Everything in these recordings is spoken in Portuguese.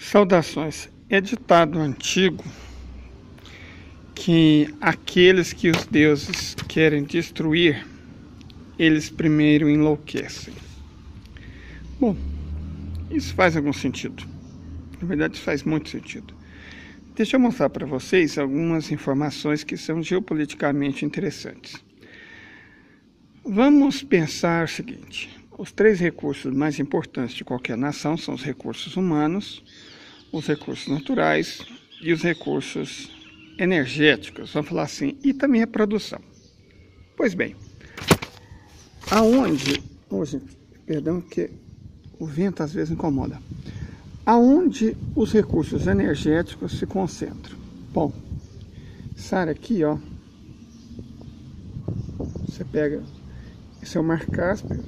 Saudações. É ditado antigo que aqueles que os deuses querem destruir, eles primeiro enlouquecem. Bom, isso faz algum sentido. Na verdade, faz muito sentido. Deixa eu mostrar para vocês algumas informações que são geopoliticamente interessantes. Vamos pensar o seguinte: os três recursos mais importantes de qualquer nação são os recursos humanos, os recursos naturais e os recursos energéticos, vamos falar assim, e também a produção. Pois bem, perdão que o vento às vezes incomoda. Aonde os recursos energéticos se concentram? Bom, essa área aqui, ó, você pega, esse é o Mar Cáspio,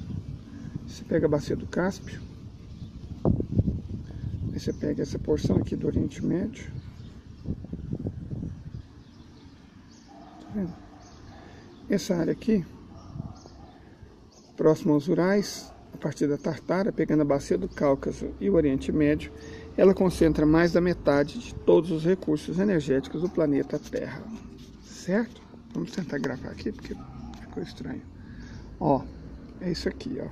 você pega a bacia do Cáspio, aí você pega essa porção aqui do Oriente Médio, tá vendo? Essa área aqui, próximo aos Urais, a partir da Tartária, pegando a bacia do Cáucaso e o Oriente Médio, ela concentra mais da metade de todos os recursos energéticos do planeta Terra, certo? Vamos tentar gravar aqui porque ficou estranho. Ó, é isso aqui, ó.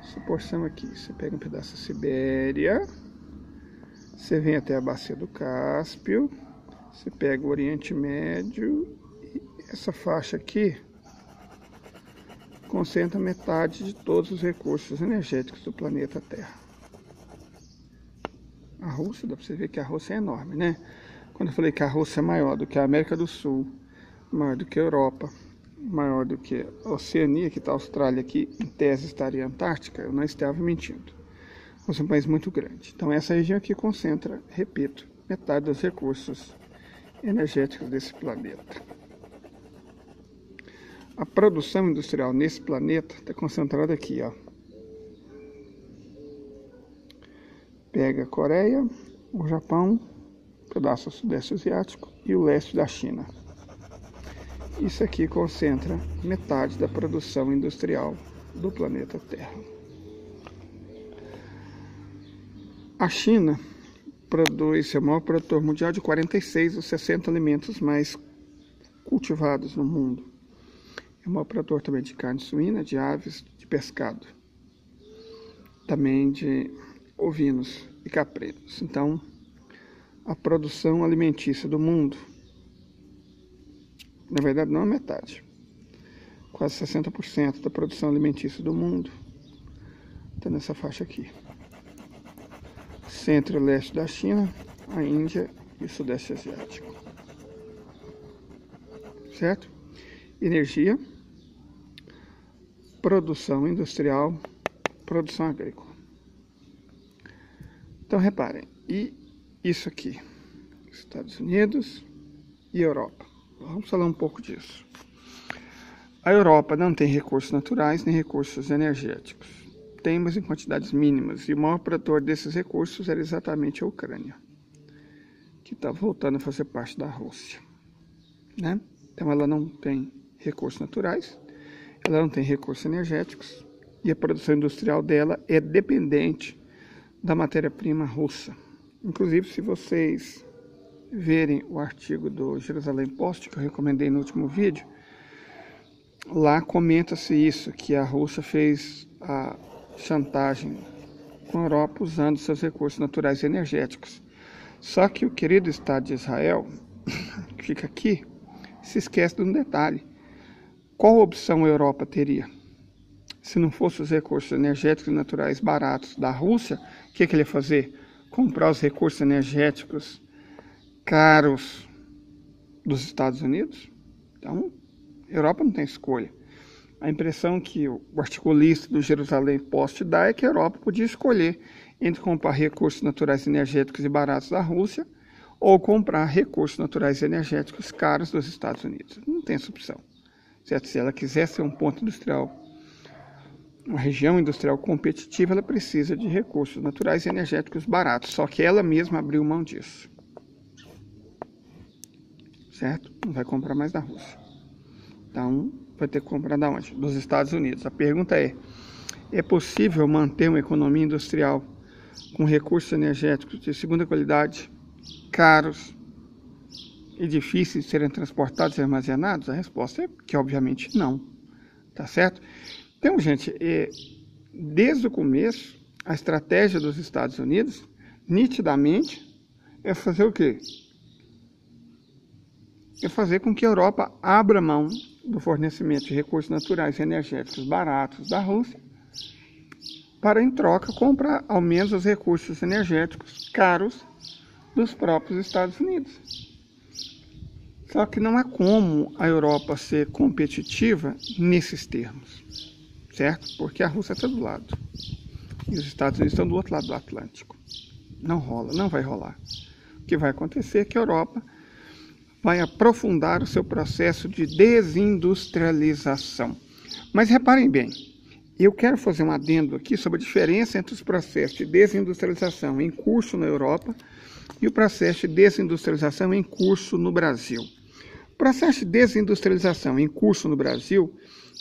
Essa porção aqui, você pega um pedaço da Sibéria, você vem até a bacia do Cáspio, você pega o Oriente Médio e essa faixa aqui concentra metade de todos os recursos energéticos do planeta Terra. A Rússia, dá para você ver que a Rússia é enorme, né? Quando eu falei que a Rússia é maior do que a América do Sul, maior do que a Europa, maior do que a Oceania, que está a Austrália aqui, em tese estaria a Antártica, eu não estava mentindo. A Rússia é um país muito grande. Então essa região aqui concentra, repito, metade dos recursos energéticos desse planeta. A produção industrial nesse planeta está concentrada aqui, ó. Pega a Coreia, o Japão, um pedaço do Sudeste Asiático e o leste da China. Isso aqui concentra metade da produção industrial do planeta Terra. A China é o maior produtor mundial de 46 dos 60 alimentos mais cultivados no mundo. É o maior produtor também de carne suína, de aves, de pescado. Também de ovinos e caprinos. Então, a produção alimentícia do mundo, na verdade não é metade, quase 60% da produção alimentícia do mundo está nessa faixa aqui. Centro e leste da China, a Índia e o Sudeste Asiático. Certo? Energia, produção industrial, produção agrícola. Então reparem, e isso aqui, Estados Unidos e Europa. Vamos falar um pouco disso. A Europa não tem recursos naturais nem recursos energéticos. Tem, mas em quantidades mínimas. E o maior produtor desses recursos era exatamente a Ucrânia, que está voltando a fazer parte da Rússia, né? Então ela não tem recursos naturais, ela não tem recursos energéticos e a produção industrial dela é dependente da matéria-prima russa. Inclusive, se vocês verem o artigo do Jerusalém Post, que eu recomendei no último vídeo, lá comenta-se isso, que a Rússia fez a chantagem com a Europa usando seus recursos naturais e energéticos. Só que o querido Estado de Israel, que fica aqui, se esquece de um detalhe. Qual opção a Europa teria? Se não fossem os recursos energéticos e naturais baratos da Rússia, o que ele ia fazer? Comprar os recursos energéticos caros dos Estados Unidos? Então, a Europa não tem escolha. A impressão que o articulista do Jerusalém Post dá é que a Europa podia escolher entre comprar recursos naturais energéticos e baratos da Rússia ou comprar recursos naturais e energéticos caros dos Estados Unidos. Não tem essa opção. Certo? Se ela quiser ser um ponto industrial, uma região industrial competitiva, ela precisa de recursos naturais e energéticos baratos. Só que ela mesma abriu mão disso. Certo? Não vai comprar mais da Rússia. Então, vai ter que comprar da onde? Dos Estados Unidos. A pergunta é possível manter uma economia industrial com recursos energéticos de segunda qualidade, caros e difíceis de serem transportados e armazenados? A resposta é que, obviamente, não. Tá certo? Então, gente, desde o começo, a estratégia dos Estados Unidos, nitidamente, é fazer o quê? É fazer com que a Europa abra mão do fornecimento de recursos naturais e energéticos baratos da Rússia, para, em troca, comprar ao menos os recursos energéticos caros dos próprios Estados Unidos. Só que não há como a Europa ser competitiva nesses termos, certo? Porque a Rússia está do lado e os Estados Unidos estão do outro lado do Atlântico. Não rola, não vai rolar. O que vai acontecer é que a Europa vai aprofundar o seu processo de desindustrialização. Mas reparem bem, eu quero fazer um adendo aqui sobre a diferença entre os processos de desindustrialização em curso na Europa e o processo de desindustrialização em curso no Brasil. O processo de desindustrialização em curso no Brasil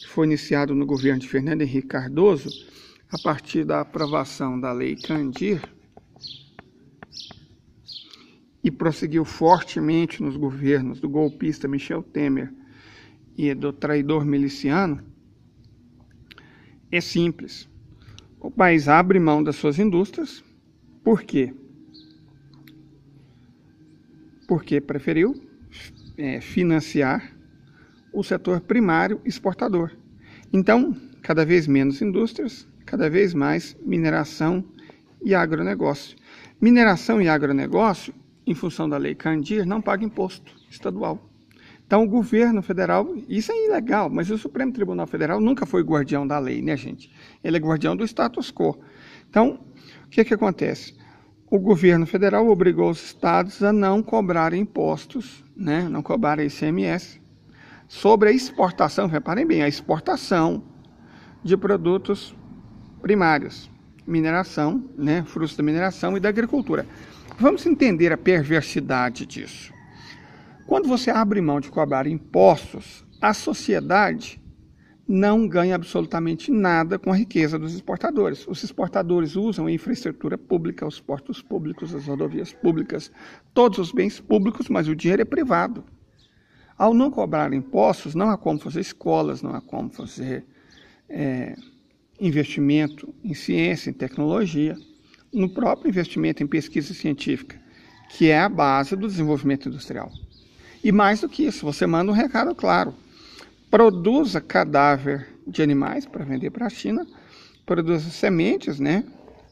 foi iniciado no governo de Fernando Henrique Cardoso a partir da aprovação da Lei Candir e prosseguiu fortemente nos governos do golpista Michel Temer e do traidor miliciano. É simples. O país abre mão das suas indústrias. Por quê? Porque preferiu financiar o setor primário exportador. Então, cada vez menos indústrias, cada vez mais mineração e agronegócio. Mineração e agronegócio, em função da Lei Candir, não paga imposto estadual. Então, o governo federal, isso é ilegal, mas o Supremo Tribunal Federal nunca foi guardião da lei, né, gente? Ele é guardião do status quo. Então, o que acontece? O governo federal obrigou os estados a não cobrarem impostos, né, não cobrarem ICMS, sobre a exportação, reparem bem, a exportação de produtos primários, mineração, né, frutos da mineração e da agricultura. Vamos entender a perversidade disso. Quando você abre mão de cobrar impostos, a sociedade não ganha absolutamente nada com a riqueza dos exportadores. Os exportadores usam a infraestrutura pública, os portos públicos, as rodovias públicas, todos os bens públicos, mas o dinheiro é privado. Ao não cobrar impostos, não há como fazer escolas, não há como fazer investimento em ciência, em tecnologia, no próprio investimento em pesquisa científica, que é a base do desenvolvimento industrial. E mais do que isso, você manda um recado claro. Produza cadáver de animais para vender para a China, produza sementes, né,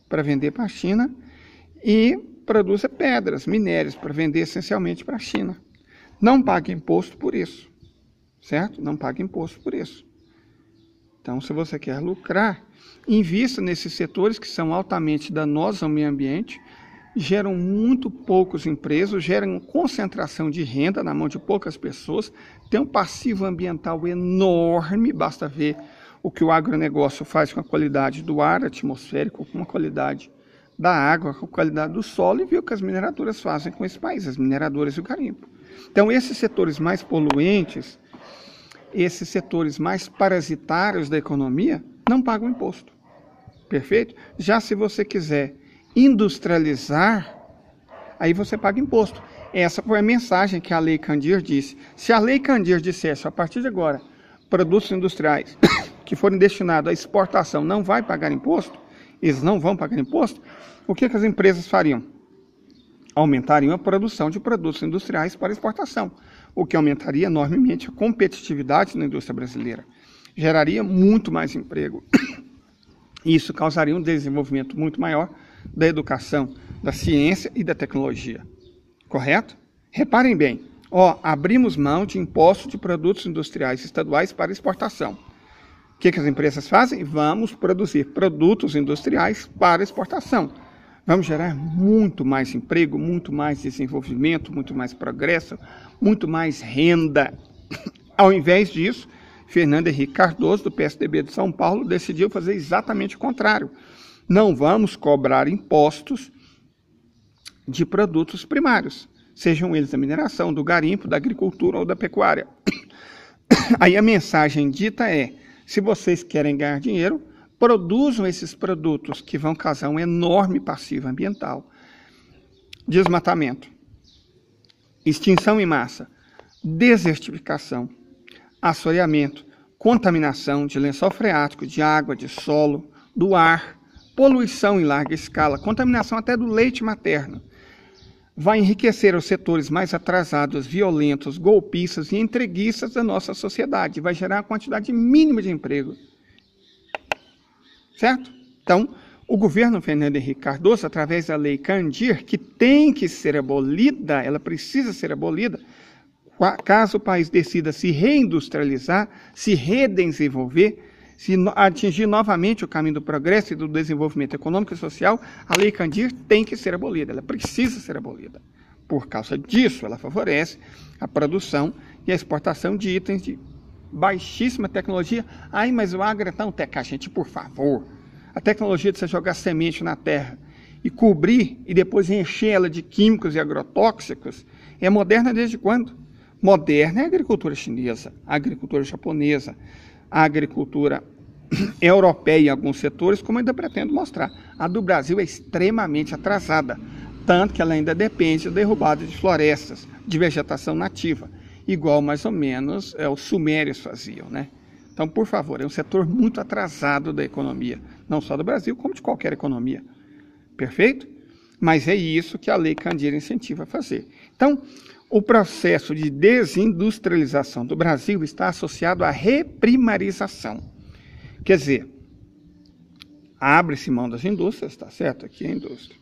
para vender para a China e produza pedras, minérios para vender essencialmente para a China. Não pague imposto por isso, certo? Não pague imposto por isso. Então, se você quer lucrar, invista nesses setores que são altamente danosos ao meio ambiente, geram muito poucos empregos, geram concentração de renda na mão de poucas pessoas, tem um passivo ambiental enorme, basta ver o que o agronegócio faz com a qualidade do ar atmosférico, com a qualidade da água, com a qualidade do solo, e ver o que as mineradoras fazem com esse país, as mineradoras e o garimpo. Então, esses setores mais poluentes, esses setores mais parasitários da economia, não pagam imposto. Perfeito? Já se você quiser industrializar, aí você paga imposto. Essa foi a mensagem que a Lei Candir disse. Se a Lei Candir dissesse, a partir de agora, produtos industriais que forem destinados à exportação não vai pagar imposto, eles não vão pagar imposto, o que as empresas fariam? Aumentariam a produção de produtos industriais para exportação, o que aumentaria enormemente a competitividade na indústria brasileira. Geraria muito mais emprego. Isso causaria um desenvolvimento muito maior da educação, da ciência e da tecnologia. Correto? Reparem bem, abrimos mão de imposto de produtos industriais estaduais para exportação. O que as empresas fazem? Vamos produzir produtos industriais para exportação. Vamos gerar muito mais emprego, muito mais desenvolvimento, muito mais progresso, muito mais renda. Ao invés disso, Fernando Henrique Cardoso, do PSDB de São Paulo, decidiu fazer exatamente o contrário. Não vamos cobrar impostos de produtos primários, sejam eles da mineração, do garimpo, da agricultura ou da pecuária. Aí a mensagem dita é: se vocês querem ganhar dinheiro, produzam esses produtos que vão causar um enorme passivo ambiental. Desmatamento, extinção em massa, desertificação, assoreamento, contaminação de lençol freático, de água, de solo, do ar, poluição em larga escala, contaminação até do leite materno. Vai enriquecer os setores mais atrasados, violentos, golpistas e entreguistas da nossa sociedade. Vai gerar uma quantidade mínima de emprego. Certo? Então, o governo Fernando Henrique Cardoso, através da Lei Candir, que tem que ser abolida, ela precisa ser abolida, caso o país decida se reindustrializar, se redesenvolver, se atingir novamente o caminho do progresso e do desenvolvimento econômico e social, a Lei Candir tem que ser abolida, ela precisa ser abolida. Por causa disso, ela favorece a produção e a exportação de itens de baixíssima tecnologia. Ai, mas o agro é tão gente, por favor. A tecnologia de você jogar semente na terra e cobrir e depois encher ela de químicos e agrotóxicos é moderna desde quando? Moderna é a agricultura chinesa, a agricultura japonesa, a agricultura europeia em alguns setores, como eu ainda pretendo mostrar. A do Brasil é extremamente atrasada, tanto que ela ainda depende da derrubada de florestas, de vegetação nativa, igual mais ou menos os sumérios faziam, né? Então, por favor, é um setor muito atrasado da economia, não só do Brasil, como de qualquer economia. Perfeito? Mas é isso que a Lei Candir incentiva a fazer. Então, o processo de desindustrialização do Brasil está associado à reprimarização. Quer dizer, abre-se mão das indústrias, está certo? Aqui é a indústria.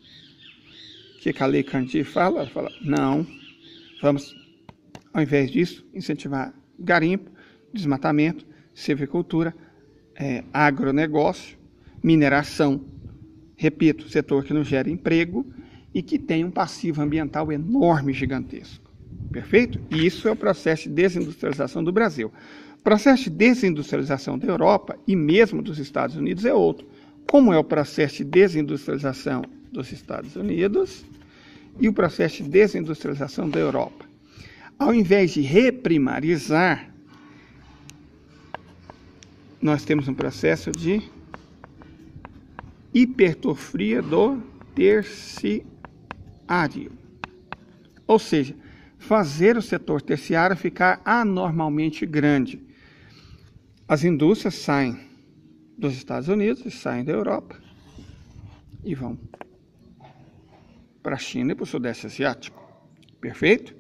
O que a Lei Candir fala? Ela fala, não, vamos, ao invés disso, incentivar garimpo, desmatamento, silvicultura, agronegócio, mineração, repito, setor que não gera emprego e que tem um passivo ambiental enorme, gigantesco. Perfeito? E isso é o processo de desindustrialização do Brasil. O processo de desindustrialização da Europa e mesmo dos Estados Unidos é outro. Como é o processo de desindustrialização dos Estados Unidos e o processo de desindustrialização da Europa? Ao invés de reprimarizar, nós temos um processo de hipertrofia do terciário. Ou seja, fazer o setor terciário ficar anormalmente grande. As indústrias saem dos Estados Unidos, saem da Europa e vão para a China e para o Sudeste Asiático. Perfeito?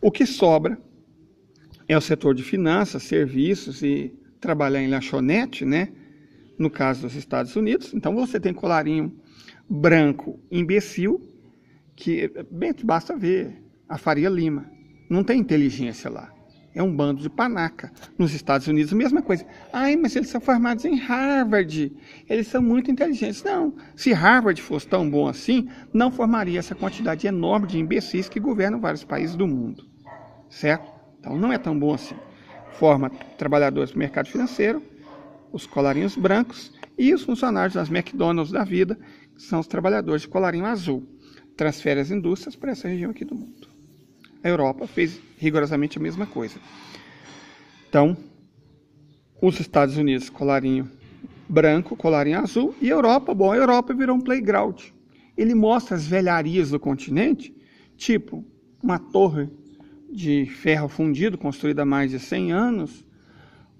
O que sobra é o setor de finanças, serviços e trabalhar em lanchonete, né? No caso dos Estados Unidos. Então você tem colarinho branco imbecil, que bem basta ver a Faria Lima. Não tem inteligência lá. É um bando de panaca. Nos Estados Unidos, a mesma coisa. Ai, mas eles são formados em Harvard. Eles são muito inteligentes. Não. Se Harvard fosse tão bom assim, não formaria essa quantidade enorme de imbecis que governam vários países do mundo. Certo? Então, não é tão bom assim. Forma trabalhadores do mercado financeiro, os colarinhos brancos e os funcionários das McDonald's da vida, que são os trabalhadores de colarinho azul. Transfere as indústrias para essa região aqui do mundo. A Europa fez rigorosamente a mesma coisa. Então, os Estados Unidos, colarinho branco, colarinho azul, e a Europa, bom, a Europa virou um playground. Ele mostra as velharias do continente, tipo uma torre de ferro fundido, construída há mais de 100 anos,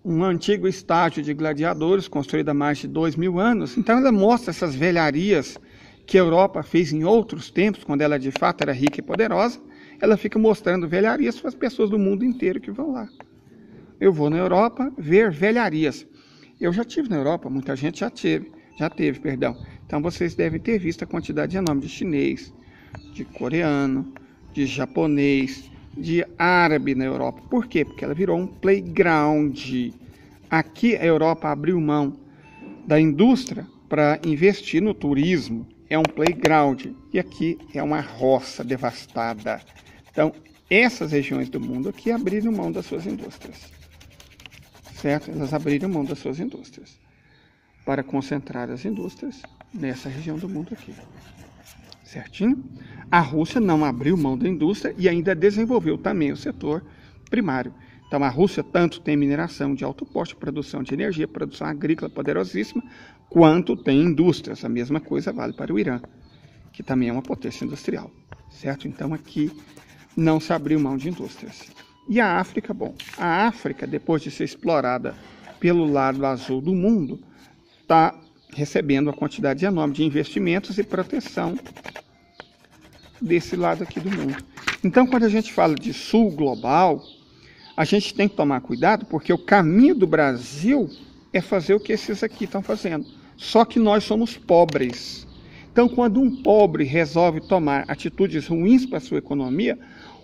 um antigo estádio de gladiadores, construído há mais de 2.000 anos. Então, ela mostra essas velharias que a Europa fez em outros tempos, quando ela de fato era rica e poderosa. Ela fica mostrando velharias para as pessoas do mundo inteiro que vão lá. Eu vou na Europa ver velharias. Eu já estive na Europa, muita gente já teve. Então vocês devem ter visto a quantidade enorme de chinês, de coreano, de japonês, de árabe na Europa. Por quê? Porque ela virou um playground. Aqui a Europa abriu mão da indústria para investir no turismo. É um playground. E aqui é uma roça devastada. Então, essas regiões do mundo aqui abriram mão das suas indústrias. Certo? Elas abriram mão das suas indústrias para concentrar as indústrias nessa região do mundo aqui. Certinho? A Rússia não abriu mão da indústria e ainda desenvolveu também o setor primário. Então, Então a Rússia tanto tem mineração de alto porte, produção de energia, produção agrícola poderosíssima, quanto tem indústrias. A mesma coisa vale para o Irã, que também é uma potência industrial, certo? Então aqui não se abriu mão de indústrias. E a África, bom, a África, depois de ser explorada pelo lado azul do mundo, está recebendo uma quantidade enorme de investimentos e proteção desse lado aqui do mundo. Então, quando a gente fala de sul global, a gente tem que tomar cuidado, porque o caminho do Brasil é fazer o que esses aqui estão fazendo. Só que nós somos pobres. Então, quando um pobre resolve tomar atitudes ruins para a sua economia,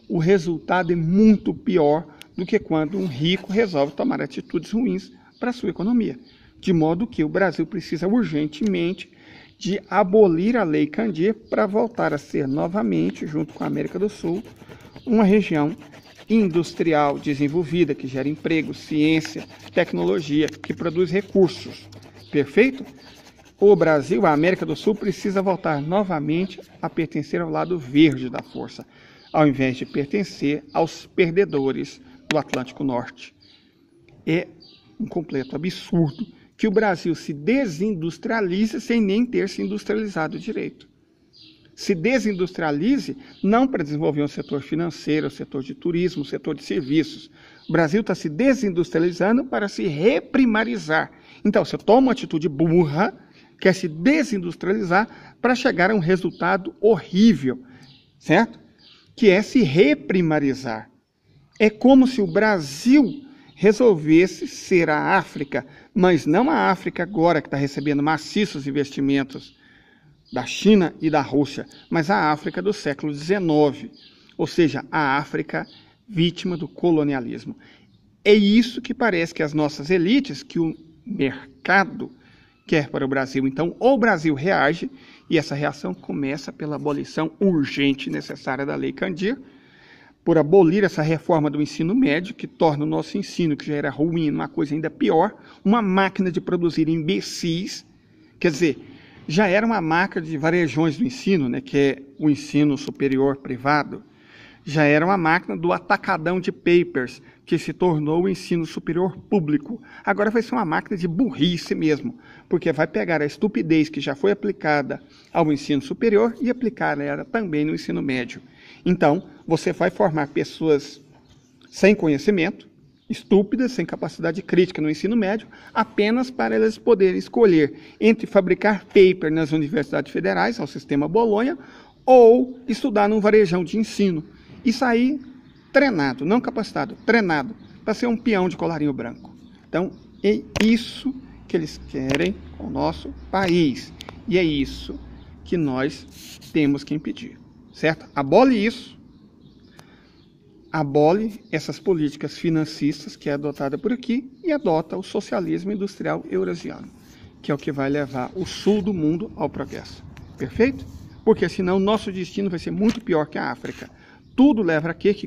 o resultado é muito pior do que quando um rico resolve tomar atitudes ruins para a sua economia. De modo que o Brasil precisa urgentemente de abolir a Lei Candir para voltar a ser novamente, junto com a América do Sul, uma região industrial desenvolvida, que gera emprego, ciência, tecnologia, que produz recursos. Perfeito? O Brasil, a América do Sul, precisa voltar novamente a pertencer ao lado verde da força, ao invés de pertencer aos perdedores do Atlântico Norte. É um completo absurdo que o Brasil se desindustrialize sem nem ter se industrializado direito. Se desindustrialize não para desenvolver um setor financeiro, o setor de turismo, o setor de serviços. O Brasil está se desindustrializando para se reprimarizar. Então, você toma uma atitude burra, quer se desindustrializar para chegar a um resultado horrível, certo? Que é se reprimarizar. É como se o Brasil resolvesse ser a África, mas não a África agora que está recebendo maciços investimentos da China e da Rússia, mas a África do século XIX, ou seja, a África vítima do colonialismo. É isso que parece que as nossas elites, que o mercado quer para o Brasil. Então, ou o Brasil reage, e essa reação começa pela abolição urgente e necessária da Lei Candir, por abolir essa reforma do ensino médio, que torna o nosso ensino, que já era ruim, uma coisa ainda pior, uma máquina de produzir imbecis. Quer dizer, já era uma máquina de varejões do ensino, né, que é o ensino superior privado, já era uma máquina do atacadão de papers, que se tornou o ensino superior público. Agora vai ser uma máquina de burrice mesmo, porque vai pegar a estupidez que já foi aplicada ao ensino superior e aplicar ela também no ensino médio. Então, você vai formar pessoas sem conhecimento, estúpidas, sem capacidade crítica no ensino médio, apenas para elas poderem escolher entre fabricar paper nas universidades federais, ao sistema Bolonha, ou estudar num varejão de ensino. E sair treinado, não capacitado, treinado, para ser um peão de colarinho branco. Então, é isso que eles querem com o nosso país. E é isso que nós temos que impedir, certo? Abole isso, abole essas políticas financistas que é adotada por aqui e adota o socialismo industrial eurasiano, que é o que vai levar o sul do mundo ao progresso. Perfeito? Porque senão o nosso destino vai ser muito pior que a África. Tudo leva a quê? Que